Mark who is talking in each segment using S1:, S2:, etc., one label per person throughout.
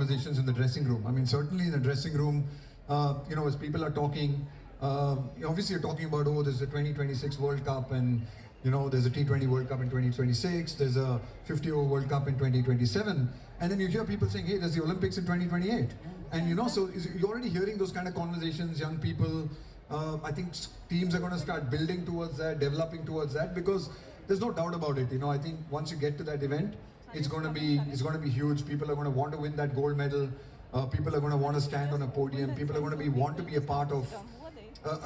S1: conversations in the dressing room. I mean, certainly in the dressing room, as people are talking, obviously you're talking about, oh, there's a 2026 World Cup and, there's a T20 World Cup in 2026, there's a 50-over World Cup in 2027. And then you hear people saying, hey, there's the Olympics in 2028. And, so you're already hearing those kind of conversations, young people. I think teams are going to start building towards that, developing towards that, because there's no doubt about it. I think once you get to that event, it's going to be huge. People are going to want to win that gold medal. People are going to want to stand on a podium. People are going to want to be a part of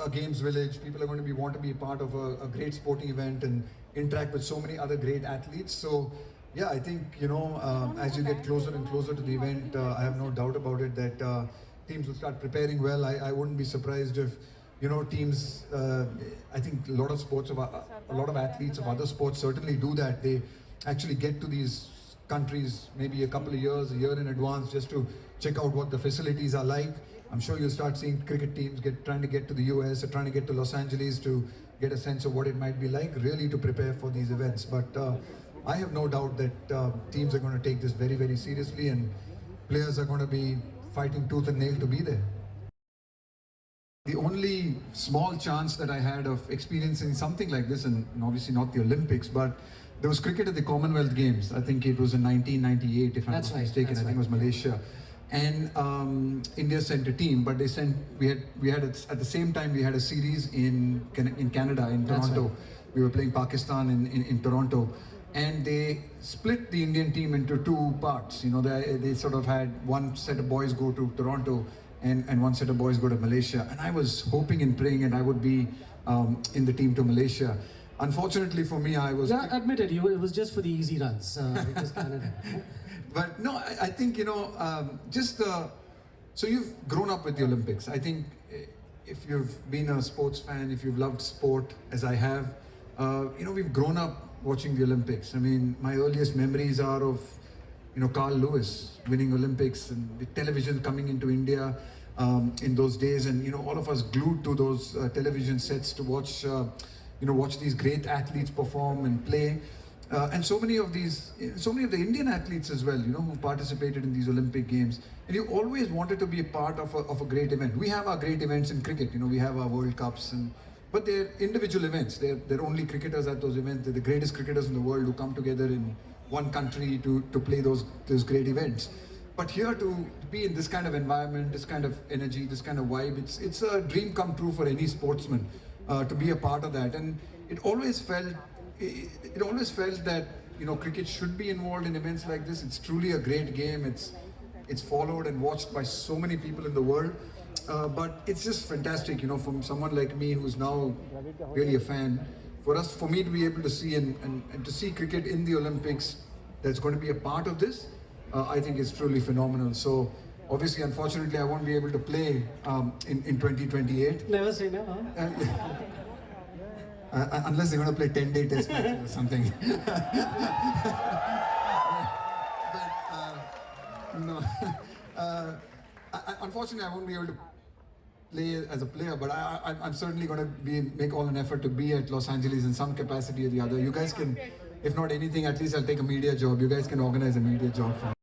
S1: a games village. People are going to want to be a part of a great sporting event and interact with so many other great athletes. So yeah, I think, as you get closer and closer to the event, I have no doubt about it that teams will start preparing well. I wouldn't be surprised if, teams, I think a lot of athletes of other sports certainly do that. They actually get to these countries maybe a couple of years, a year in advance, just to check out what the facilities are like. I'm sure you'll start seeing cricket teams trying to get to the US or trying to get to Los Angeles to get a sense of what it might be like, really to prepare for these events. But I have no doubt that teams are going to take this very, very seriously, and players are going to be fighting tooth and nail to be there. The only small chance that I had of experiencing something like this, and obviously not the Olympics, but there was cricket at the Commonwealth Games. I think it was in 1998, if I'm not mistaken. I think it was Malaysia. And India sent a team, but we had at the same time we had a series in Canada, in Toronto. We were playing Pakistan in Toronto, and they split the Indian team into two parts. They sort of had one set of boys go to Toronto and one set of boys go to Malaysia. And I was hoping and praying that I would be in the team to Malaysia. Unfortunately for me, I was...
S2: Yeah, admitted, it was just for the easy runs, because Canada.
S1: But no, I think, so you've grown up with the Olympics. I think if you've been a sports fan, if you've loved sport, as I have, we've grown up watching the Olympics. I mean, my earliest memories are of, Carl Lewis winning Olympics and the television coming into India in those days. And, all of us glued to those television sets to watch these great athletes perform and play. And so many of the Indian athletes as well, who participated in these Olympic Games. And you always wanted to be a part of a great event. We have our great events in cricket, we have our World Cups, but they're individual events. They're only cricketers at those events. They're the greatest cricketers in the world who come together in one country to play those great events. But here to be in this kind of environment, this kind of energy, this kind of vibe, it's a dream come true for any sportsman to be a part of that. And it always felt that cricket should be involved in events like this. It's truly a great game. It's followed and watched by so many people in the world. But it's just fantastic, from someone like me who's now really a fan, for me to be able to see and to see cricket in the Olympics that's going to be a part of this, I think is truly phenomenal. So obviously, unfortunately, I won't be able to play in 2028.
S2: Never say never.
S1: Unless they're going to play 10-day test matches or something. Unfortunately, I won't be able to play as a player, but I'm certainly going to make all an effort to be at Los Angeles in some capacity or the other. You guys can, if not anything, at least I'll take a media job. You guys can organize a media job for me.